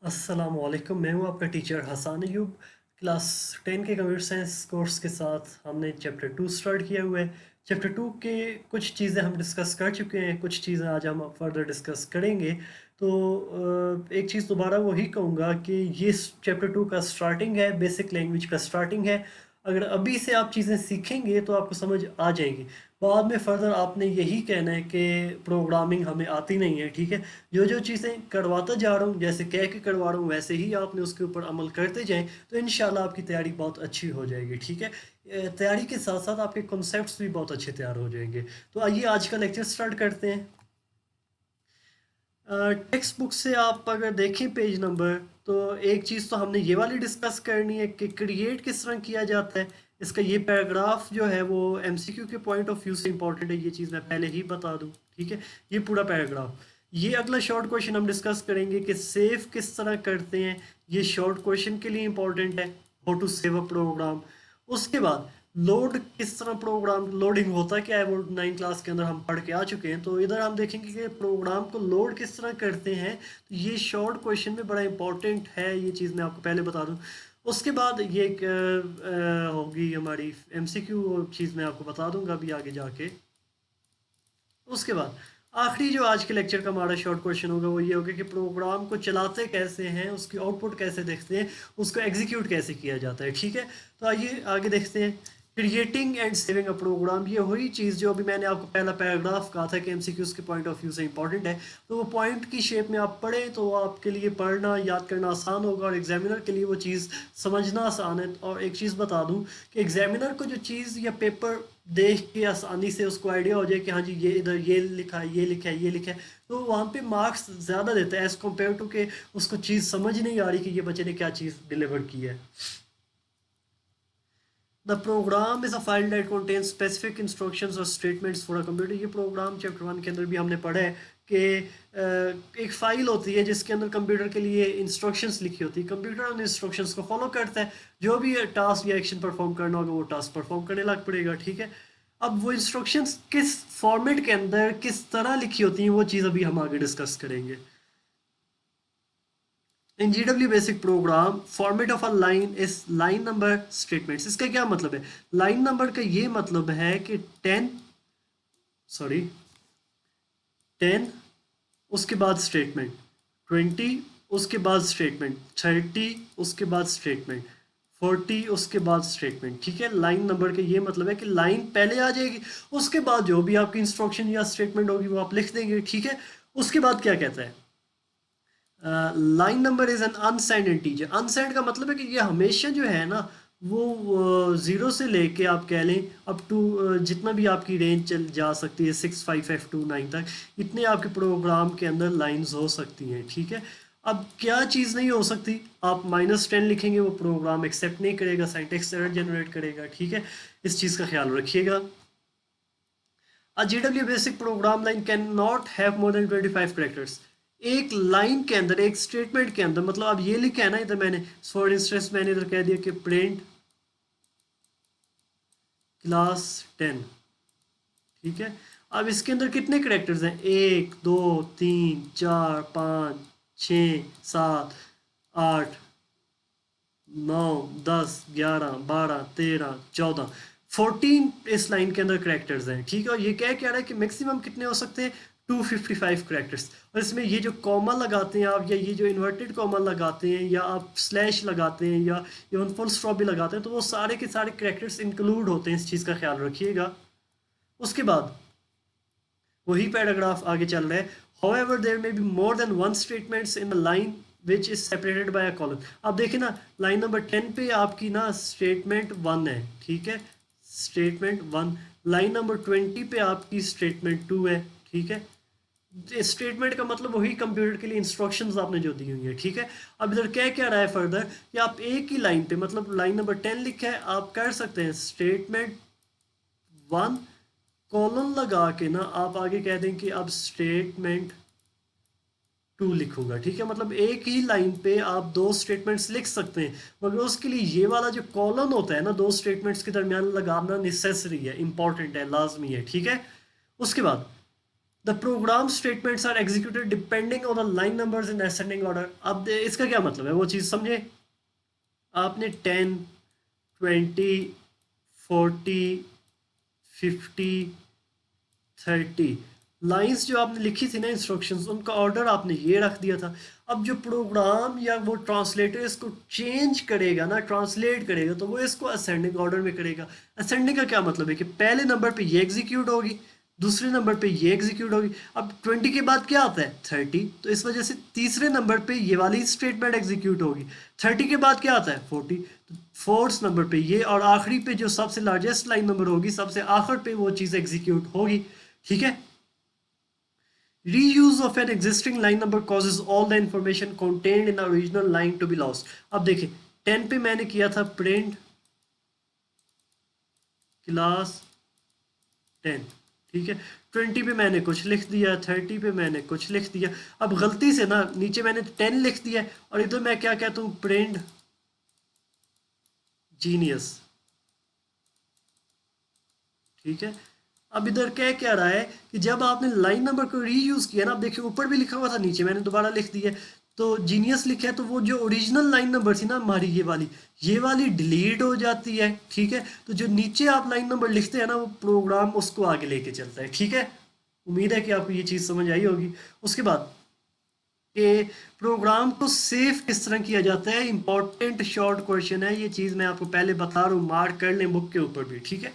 अस्सलामुअलैकुम। मैं हूँ आपका टीचर हसान अयूब। क्लास 10 के कंप्यूटर साइंस कोर्स के साथ हमने चैप्टर 2 स्टार्ट किया हुआ है। चैप्टर 2 के कुछ चीज़ें हम डिस्कस कर चुके हैं, कुछ चीज़ें आज हम फर्दर डिस्कस करेंगे। तो एक चीज़ दोबारा वही कहूँगा कि ये चैप्टर 2 का स्टार्टिंग है, बेसिक लैंग्वेज का स्टार्टिंग है। अगर अभी से आप चीज़ें सीखेंगे तो आपको समझ आ जाएगी। बाद में फर्दर आपने यही कहना है कि प्रोग्रामिंग हमें आती नहीं है, ठीक है। जो जो चीज़ें करवाता जा रहा हूँ, जैसे कह के करवा रहा हूँ, वैसे ही आपने उसके ऊपर अमल करते जाएं तो इंशाल्लाह आपकी तैयारी बहुत अच्छी हो जाएगी, ठीक है। तैयारी के साथ साथ आपके कॉन्सेप्ट्स भी बहुत अच्छे तैयार हो जाएंगे। तो आइए आज का लेक्चर स्टार्ट करते हैं। टेक्स्ट बुक से आप अगर देखें पेज नंबर, तो एक चीज़ तो हमने ये वाली डिस्कस करनी है कि क्रिएट किस तरह किया जाता है। इसका ये पैराग्राफ जो है वो एमसीक्यू के पॉइंट ऑफ व्यू से इंपॉर्टेंट है, ये चीज़ मैं पहले ही बता दूं, ठीक है। ये पूरा पैराग्राफ, ये अगला शॉर्ट क्वेश्चन हम डिस्कस करेंगे कि सेव किस तरह करते हैं। ये शॉर्ट क्वेश्चन के लिए इंपॉर्टेंट है, how to save a program. उसके बाद लोड किस तरह प्रोग्राम लोडिंग होता क्या है, वो 9 क्लास के अंदर हम पढ़ के आ चुके हैं। तो इधर हम देखेंगे कि प्रोग्राम को लोड किस तरह करते हैं। तो ये शॉर्ट क्वेश्चन में बड़ा इंपॉर्टेंट है, ये चीज़ मैं आपको पहले बता दूं। उसके बाद ये एक होगी हमारी एमसीक्यू चीज़, मैं आपको बता दूंगा अभी आगे जाके। उसके बाद आखिरी जो आज के लेक्चर का हमारा शॉर्ट क्वेश्चन होगा वो ये होगा कि प्रोग्राम को चलाते कैसे हैं, उसकी आउटपुट कैसे देखते हैं, उसको एग्जीक्यूट कैसे किया जाता है, ठीक है। तो आइए आगे देखते हैं। Creating and saving a program, ये वही चीज़ जो अभी मैंने आपको पहला पैराग्राफ कहा था कि एमसीक्यूज के पॉइंट ऑफ व्यू से इंपॉर्टेंट है। तो वो पॉइंट की शेप में आप पढ़ें तो आपके लिए पढ़ना याद करना आसान होगा, और एग्जामिनर के लिए वो चीज़ समझना आसान है। और एक चीज़ बता दूं कि एग्जामिनर को जो चीज़ या पेपर देख के आसानी से उसको आइडिया हो जाए कि हाँ जी ये इधर ये लिखा है, ये लिखा है, ये लिखा है, तो वहाँ पे मार्क्स ज़्यादा देता है एज़ कम्पेयर टू के उसको चीज़ समझ नहीं आ रही कि ये बच्चे ने क्या चीज़ डिलीवर की है। The program is a file that contains specific instructions or statements for a computer। ये प्रोग्राम चैप्टर 1 के अंदर भी हमने पढ़ा है कि एक फाइल होती है जिसके अंदर कंप्यूटर के लिए इंस्ट्रक्शंस लिखी होती है। कंप्यूटर उन इंस्ट्रक्शंस को फॉलो करता है, जो भी टास्क या एक्शन परफॉर्म करना होगा वो टास्क परफॉर्म करने लग पड़ेगा, ठीक है। अब वो इंस्ट्रक्शंस किस फॉर्मेट के अंदर किस तरह लिखी होती हैं वो चीज़ अभी हम आगे डिस्कस करेंगे। In GW BASIC program format of a line is line number statements. इसका क्या मतलब है? लाइन नंबर का ये मतलब है कि 10, सॉरी 10 उसके बाद स्टेटमेंट, 20 उसके बाद स्टेटमेंट, 30 उसके बाद स्टेटमेंट, 40 उसके बाद स्टेटमेंट, ठीक है। लाइन नंबर का ये मतलब है कि लाइन पहले आ जाएगी, उसके बाद जो भी आपकी इंस्ट्रक्शन या स्टेटमेंट होगी वो आप लिख देंगे, ठीक है। उसके बाद क्या कहता है? Line number is an unsigned integer. Unsigned का मतलब है कि ये हमेशा जो है ना वो ज़ीरो से लेके आप कह लें अप टू जितना भी आपकी रेंज चल जा सकती है 65F29 तक, इतने आपके प्रोग्राम के अंदर लाइंस हो सकती हैं, ठीक है। अब क्या चीज़ नहीं हो सकती? आप -10 लिखेंगे वो प्रोग्राम एक्सेप्ट नहीं करेगा, सिंटैक्स एरर जनरेट करेगा, ठीक है। इस चीज़ का ख्याल रखिएगा। A GW basic program line can not have more than 25 characters. एक लाइन के अंदर, एक स्टेटमेंट के अंदर, मतलब अब ये लिखा है ना इधर मैंने, फॉर इंस्टेंस मैंने इधर कह दिया कि प्रिंट क्लास 10, ठीक है। अब इसके अंदर कितने कैरेक्टर्स हैं? 1 2 3 4 5 6 7 8 9 10 11 12 13 14, 14 इस लाइन के अंदर करेक्टर्स हैं, ठीक है। और ये क्या कह रहा है कि मैक्सिमम कितने हो सकते हैं? 255 करेक्टर्स। और इसमें ये जो कॉमा लगाते हैं आप, या ये जो इन्वर्टेड कॉमा लगाते हैं, या आप स्लैश लगाते हैं, या इवन फुल स्टॉप भी लगाते हैं, तो वो सारे के सारे करेक्टर्स इंक्लूड होते हैं, इस चीज़ का ख्याल रखिएगा। उसके बाद वही पैराग्राफ आगे चल रहा है। However, there may be more than one statements in a line which is separated by a colon। अब देखिए ना, लाइन नंबर 10 पे आपकी ना स्टेटमेंट 1 है, ठीक है, स्टेटमेंट 1। लाइन नंबर 20 पे आपकी स्टेटमेंट 2 है, ठीक है। स्टेटमेंट का मतलब वही कंप्यूटर के लिए इंस्ट्रक्शंस आपने जो दी हुई है, ठीक है। अब इधर क्या क्या रहा है फर्दर कि आप एक ही लाइन पे, मतलब लाइन नंबर 10 लिखा है, आप कर सकते हैं स्टेटमेंट 1 कॉलन लगा के ना आप आगे कह दें कि अब स्टेटमेंट 2 लिखूंगा, ठीक है। मतलब एक ही लाइन पे आप दो स्टेटमेंट्स लिख सकते हैं, मगर उसके लिए ये वाला जो कॉलन होता है ना दो स्टेटमेंट्स के दरमियान लगाना नेसेसरी है, इंपॉर्टेंट है, लाजमी है, ठीक है। उसके बाद the program statements are executed depending on the line numbers in ascending order. अब इसका क्या मतलब है वो चीज़ समझे। आपने 10, 20, 40, 50, 30 लाइंस जो आपने लिखी थी ना इंस्ट्रक्शंस, उनका ऑर्डर आपने ये रख दिया था। अब जो प्रोग्राम या वो ट्रांसलेटर इसको चेंज करेगा ना, ट्रांसलेट करेगा, तो वो इसको असेंडिंग ऑर्डर में करेगा। असेंडिंग का क्या मतलब है कि पहले नंबर पे ये एग्जीक्यूट होगी, दूसरे नंबर पे ये एग्जीक्यूट होगी। अब 20 के बाद क्या आता है 30, तो इस वजह से तीसरे नंबर पे ये वाली स्टेटमेंट एग्जीक्यूट होगी। 30 के बाद क्या आता है 40, तो फोर्थ नंबर पे ये, और आखिरी पे जो सबसे लार्जेस्ट लाइन नंबर होगी सबसे आखिर पे वो चीज़ एग्जीक्यूट होगी। ठीक है। Reuse of an existing line number causes all the information contained in the original line to be lost। अब देखिए 10 पे मैंने किया था प्रिंट क्लास 10, ठीक है। 20 पे मैंने कुछ लिख दिया, 30 पे मैंने कुछ लिख दिया। अब गलती से ना नीचे मैंने 10 लिख दिया और इधर मैं क्या कहता हूँ प्रिंट जीनियस, ठीक है। अब इधर क्या क्या रहा है कि जब आपने लाइन नंबर को रीयूज किया ना, आप देखिए ऊपर भी लिखा हुआ था, नीचे मैंने दोबारा लिख दिया, तो जीनियस लिखा है, तो वो जो ओरिजिनल लाइन नंबर थी ना हमारी ये वाली डिलीट हो जाती है। ठीक है। तो जो नीचे आप लाइन नंबर लिखते हैं ना, वो प्रोग्राम उसको आगे लेके चलता है। ठीक है। उम्मीद है कि आपको ये चीज़ समझ आई होगी। उसके बाद कि प्रोग्राम को सेव किस तरह किया जाता है, इंपॉर्टेंट शॉर्ट क्वेश्चन है। ये चीज़ मैं आपको पहले बता रहा हूँ, मार्क कर लें बुक के ऊपर भी। ठीक है।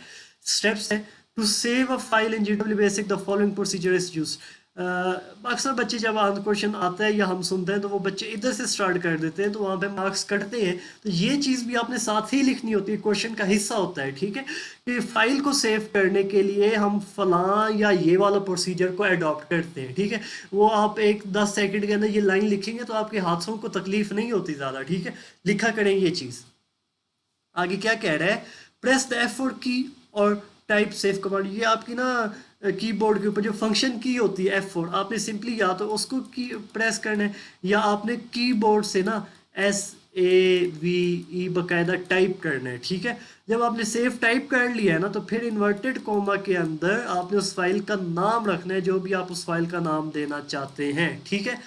स्टेप्स है to save a file in GW basic the following procedure is use. अक्सर बच्चे जब आंसर क्वेश्चन आता है या हम सुनते हैं तो वो बच्चे इधर से स्टार्ट कर देते हैं, तो वहाँ पे मार्क्स कटते हैं। तो ये चीज़ भी आपने साथ ही लिखनी होती है, क्वेश्चन का हिस्सा होता है। ठीक है। कि फाइल को सेव करने के लिए हम फलां या ये वाला प्रोसीजर को अडॉप्ट करते हैं। ठीक है। वो आप एक 10 सेकंड के अंदर ये लाइन लिखेंगे तो आपके हाथों को तकलीफ नहीं होती ज़्यादा। ठीक है। लिखा करें ये चीज़। आगे क्या कह रहा है, प्रेस द F4 की और टाइप सेव कमांड। ये आपकी ना कीबोर्ड के ऊपर जो फंक्शन की होती है F4, आपने सिंपली या तो उसको की प्रेस करना है या आपने कीबोर्ड से ना SAVE बकायदा टाइप करना है। ठीक है। जब आपने सेव टाइप कर लिया है ना, तो फिर इन्वर्टेड कोमा के अंदर आपने उस फाइल का नाम रखना है, जो भी आप उस फाइल का नाम देना चाहते हैं। ठीक है।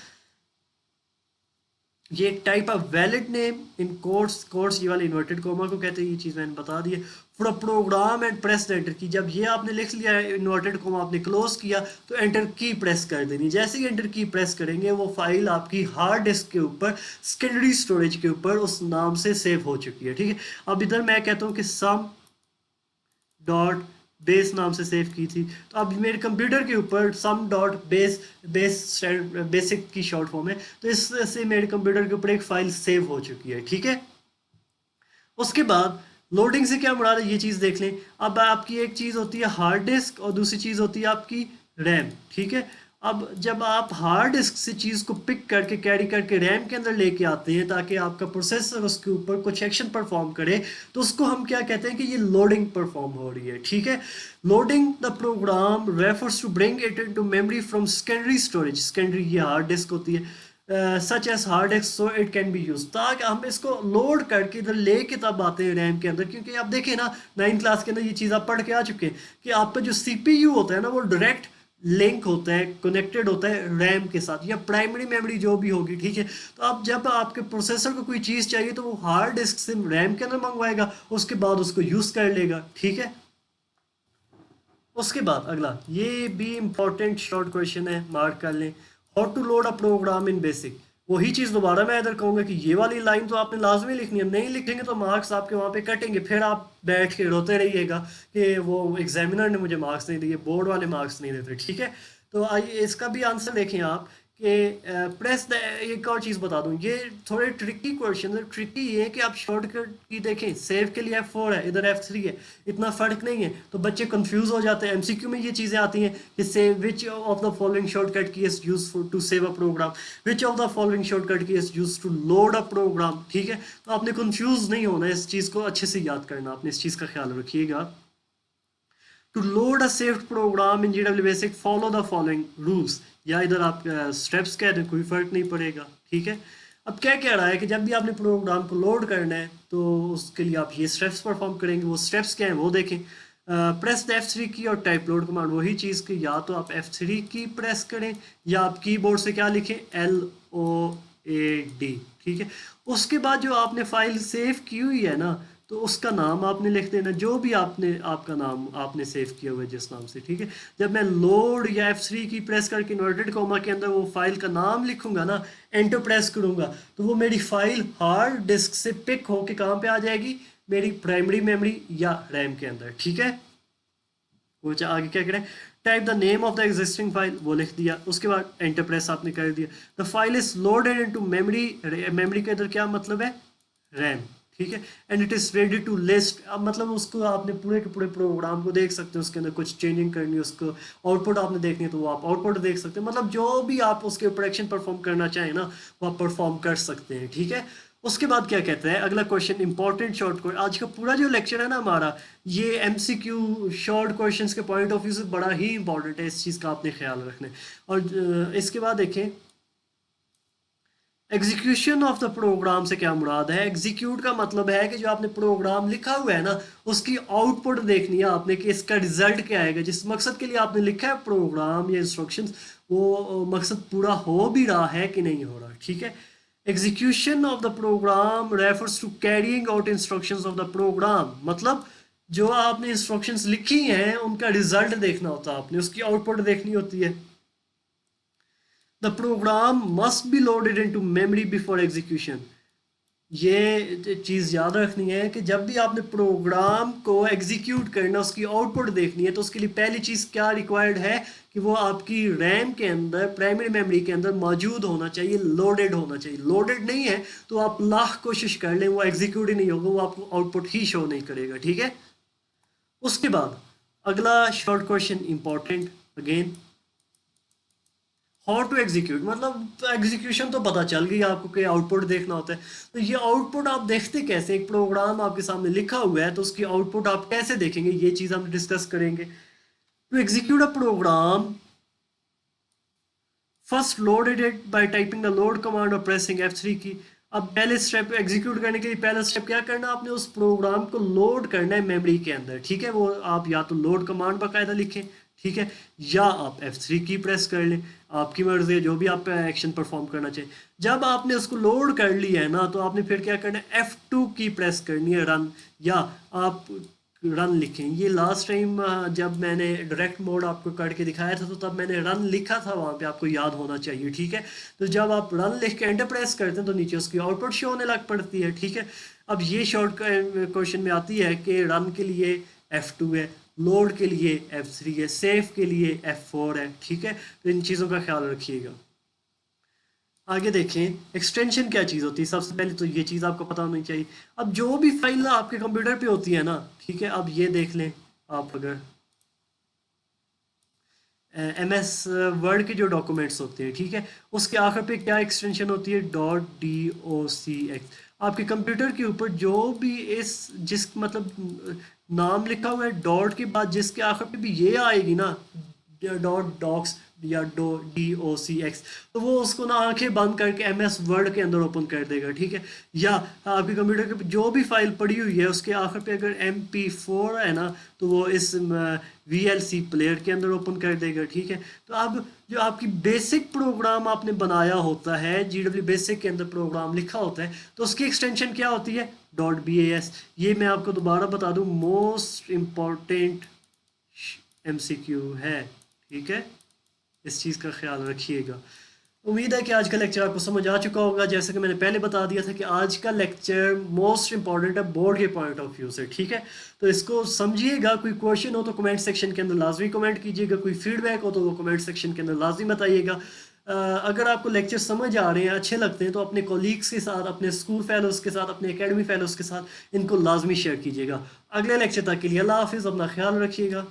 ये type of valid name in course ये वाले इन्वर्टेड कोमा को कहते हैं। ये चीज़ मैंने बता दी है। For program and press enter key, जब ये आपने लिख लिया है इन्वर्टेड कोमा आपने क्लोज किया, तो एंटर की प्रेस कर देनी। जैसे ही एंटर की प्रेस करेंगे वो फाइल आपकी हार्ड डिस्क के ऊपर सेकेंडरी स्टोरेज के ऊपर उस नाम से सेव हो चुकी है। ठीक है। अब इधर मैं कहता हूँ कि सम डॉट बेस नाम से सेव की थी, तो अब मेरे कंप्यूटर के ऊपर सम डॉट बेसिक की शॉर्ट फॉर्म है, तो इससे मेरे कंप्यूटर के ऊपर एक फाइल सेव हो चुकी है। ठीक है। उसके बाद लोडिंग से क्या मुराद है ये चीज़ देख लें। अब आपकी एक चीज़ होती है हार्ड डिस्क और दूसरी चीज़ होती है आपकी रैम। ठीक है। अब जब आप हार्ड डिस्क से चीज़ को पिक करके कैरी करके रैम के अंदर लेके आते हैं ताकि आपका प्रोसेसर उसके ऊपर कुछ एक्शन परफॉर्म करे, तो उसको हम क्या कहते हैं कि ये लोडिंग परफॉर्म हो रही है। ठीक है। Loading the program refers to bring it into memory from secondary storage. Secondary ये हार्ड डिस्क होती है, such as hard disk, so it can be use, ताकि हम इसको लोड करके इधर लेके तब आते हैं रैम के अंदर। क्योंकि आप देखें ना 9th क्लास के अंदर ये चीज़ आप पढ़ के आ चुके हैं कि आपका जो CPU होता है ना, वो डायरेक्ट लिंक होता है, कनेक्टेड होता है रैम के साथ या प्राइमरी मेमोरी जो भी होगी। ठीक है। तो अब जब आपके प्रोसेसर को कोई चीज़ चाहिए तो वो हार्ड डिस्क से रैम के अंदर मंगवाएगा, उसके बाद उसको यूज़ कर लेगा। ठीक है। उसके बाद अगला ये भी इंपॉर्टेंट शॉर्ट क्वेश्चन है, मार्क कर लें। How to load a program in basic. वही चीज़ दोबारा मैं इधर कहूँगा कि ये वाली लाइन तो आपने लाजमी लिखनी है, नहीं लिखेंगे तो मार्क्स आपके वहाँ पे कटेंगे, फिर आप बैठ के रोते रहिएगा कि वो एग्जामिनर ने मुझे मार्क्स नहीं दिए, बोर्ड वाले मार्क्स नहीं देते। ठीक है। तो आइए इसका भी आंसर देखें आप कि प्रेस द, एक और चीज़ बता दूं, ये थोड़े ट्रिकी क्वेश्चन है। ट्रिकी ये है कि आप शॉर्टकट की देखें, सेव के लिए F4 है, इधर F3 है, इतना फ़र्क नहीं है, तो बच्चे कंफ्यूज हो जाते हैं। MCQ में ये चीज़ें आती हैं कि save which of the following shortcut key is use to save a program, which of the following shortcut key is use to load a program. ठीक है। तो आपने कंफ्यूज नहीं होना, इस चीज़ को अच्छे से याद करना, आपने इस चीज़ का ख्याल रखिएगा। To load a saved program in GW basic follow the following rules, या इधर आप स्टेप्स कह दें कोई फ़र्क नहीं पड़ेगा। ठीक है। अब क्या कह रहा है कि जब भी आपने प्रोग्राम को लोड करना है तो उसके लिए आप ये स्टेप्स परफॉर्म करेंगे। वो स्टेप्स क्या हैं वो देखें। प्रेस F3 की और टाइप लोड कमांड वही चीज़ कि या तो आप F3 की प्रेस करें या आप कीबोर्ड से क्या लिखें LOAD, ठीक है। उसके बाद जो आपने फाइल सेव की हुई है ना, तो उसका नाम आपने लिख देना, जो भी आपका नाम आपने सेव किया हुआ है जिस नाम से, ठीक है। जब मैं लोड या F3 की प्रेस करके इन्वर्टेड कॉमा के अंदर वो फाइल का नाम लिखूंगा ना, एंटर प्रेस करूंगा, तो वो मेरी फाइल हार्ड डिस्क से पिक होके कहाँ पे आ जाएगी, मेरी प्राइमरी मेमोरी या रैम के अंदर, ठीक है। वो आगे क्या करें, type the name of the existing file, वो लिख दिया, उसके बाद एंटर प्रेस आपने कर दिया। The file is loaded into memory, memory के अंदर क्या मतलब है, रैम, ठीक है। And it is ready to list, अब मतलब उसको आपने पूरे के पूरे प्रोग्राम को देख सकते हैं, उसके अंदर कुछ चेंजिंग करनी है, उसको आउटपुट आपने देखनी है तो वो आप आउटपुट देख सकते हैं, मतलब जो भी आप उसके ऊपर एक्शन परफॉर्म करना चाहें ना, वो आप परफॉर्म कर सकते हैं, ठीक है। उसके बाद क्या कहते हैं, अगला क्वेश्चन इंपॉर्टेंट शॉर्ट क्वेश्चन, आज का पूरा जो लेक्चर है ना हमारा, ये एमसीक्यू शॉर्ट क्वेश्चंस के पॉइंट ऑफ व्यू से बड़ा ही इंपॉर्टेंट है, इस चीज़ का आपने ख्याल रखना है। और इसके बाद देखें एग्जीक्यूशन ऑफ द प्रोग्राम से क्या मुराद है। एग्जीक्यूट का मतलब है कि जो आपने प्रोग्राम लिखा हुआ है ना, उसकी आउटपुट देखनी है आपने कि इसका रिजल्ट क्या आएगा, जिस मकसद के लिए आपने लिखा है प्रोग्राम या इंस्ट्रक्शंस, वो मकसद पूरा हो भी रहा है कि नहीं हो रहा, ठीक है। Execution of the program refers to carrying out instructions of the program, मतलब जो आपने इंस्ट्रक्शंस लिखी हैं उनका रिजल्ट देखना होता है, आपने उसकी आउटपुट देखनी होती है। The program must be loaded into memory before execution. ये चीज़ याद रखनी है कि जब भी आपने प्रोग्राम को एग्जीक्यूट करना, उसकी आउटपुट देखनी है, तो उसके लिए पहली चीज़ क्या रिक्वायर्ड है कि वो आपकी रैम के अंदर, प्राइमरी मेमोरी के अंदर मौजूद होना चाहिए, लोडेड होना चाहिए। लोडेड नहीं है तो आप लाख कोशिश कर लें, वो एग्जीक्यूट ही नहीं होगा, वो आपको आउटपुट ही शो नहीं करेगा, ठीक है। उसके बाद अगला short question important again, how to execute, मतलब एग्जीक्यूशन तो पता चल गई आपको कि आउटपुट देखना होता है, तो ये आउटपुट आप देखते कैसे, एक प्रोग्राम आपके सामने लिखा हुआ है तो उसकी आउटपुट आप कैसे देखेंगे, ये चीज़ हम डिस्कस करेंगे। To execute a program first loaded it by typing the load command और प्रेसिंग F3 की। अब पहले स्टेप एग्जीक्यूट करने के लिए पहला स्टेप क्या करना, आपने उस प्रोग्राम को लोड करना है मेमोरी के अंदर, ठीक है। वो आप या तो लोड कमांड बाकायदा लिखें, ठीक है, या आप F3 की प्रेस कर लें, आपकी मर्जी है, जो भी आप एक्शन परफॉर्म करना चाहिए। जब आपने उसको लोड कर लिया है ना, तो आपने फिर क्या करना है, F2 की प्रेस करनी है, रन, या आप रन लिखें। ये लास्ट टाइम जब मैंने डायरेक्ट मोड आपको करके दिखाया था, तो तब मैंने रन लिखा था, वहाँ पे आपको याद होना चाहिए, ठीक है। तो जब आप रन लिख के एंटर प्रेस करते हैं तो नीचे उसकी आउटपुट शो होने लग पड़ती है, ठीक है। अब ये शॉर्ट क्वेश्चन में आती है कि रन के लिए F2 है, लोड के लिए F3 है, सेव के लिए F4 है, ठीक है। तो इन चीज़ों का ख्याल रखिएगा। आगे देखें एक्सटेंशन क्या चीज़ होती है। सबसे पहले तो ये चीज़ आपको पता होनी चाहिए। अब जो भी फाइल आपके कंप्यूटर पे होती है ना, ठीक है, अब ये देख लें आप, अगर MS वर्ड के जो डॉक्यूमेंट्स होते हैं, ठीक है, उसके आखिर पे क्या एक्सटेंशन होती है, .docx। आपके कंप्यूटर के ऊपर जो भी जिस मतलब नाम लिखा हुआ है डॉट के बाद जिसके आखिर पे भी ये आएगी ना, .docs या .docx, तो वो उसको ना आंखें बंद करके MS वर्ड के अंदर ओपन कर देगा, ठीक है। या आपके कंप्यूटर के जो भी फाइल पड़ी हुई है उसके आखिर पे अगर MP4 है ना, तो वो इस VLC प्लेयर के अंदर ओपन कर देगा, ठीक है। तो अब जो आपकी बेसिक प्रोग्राम आपने बनाया होता है, GW बेसिक के अंदर प्रोग्राम लिखा होता है, तो उसकी एक्सटेंशन क्या होती है, .bas। ये मैं आपको दोबारा बता दूं, मोस्ट इम्पॉर्टेंट MCQ है, ठीक है, इस चीज़ का ख्याल रखिएगा। उम्मीद है कि आज का लेक्चर आपको समझ आ चुका होगा। जैसे कि मैंने पहले बता दिया था कि आज का लेक्चर मोस्ट इंपॉर्टेंट है बोर्ड के पॉइंट ऑफ व्यू से, ठीक है। तो इसको समझिएगा, कोई क्वेश्चन हो तो कमेंट सेक्शन के अंदर लाजमी कमेंट कीजिएगा, कोई फीडबैक हो तो वो कमेंट सेक्शन के अंदर लाजमी बताइएगा। अगर आपको लेक्चर समझ आ रहे हैं, अच्छे लगते हैं, तो अपने कोलीग्स के साथ, अपने स्कूल फेलोज़ के साथ, अपने एकेडमी फेलोज़ के साथ इनको लाजमी शेयर कीजिएगा। अगले लेक्चर तक के लिए अल्लाह हाफिज़, अपना ख्याल रखिएगा।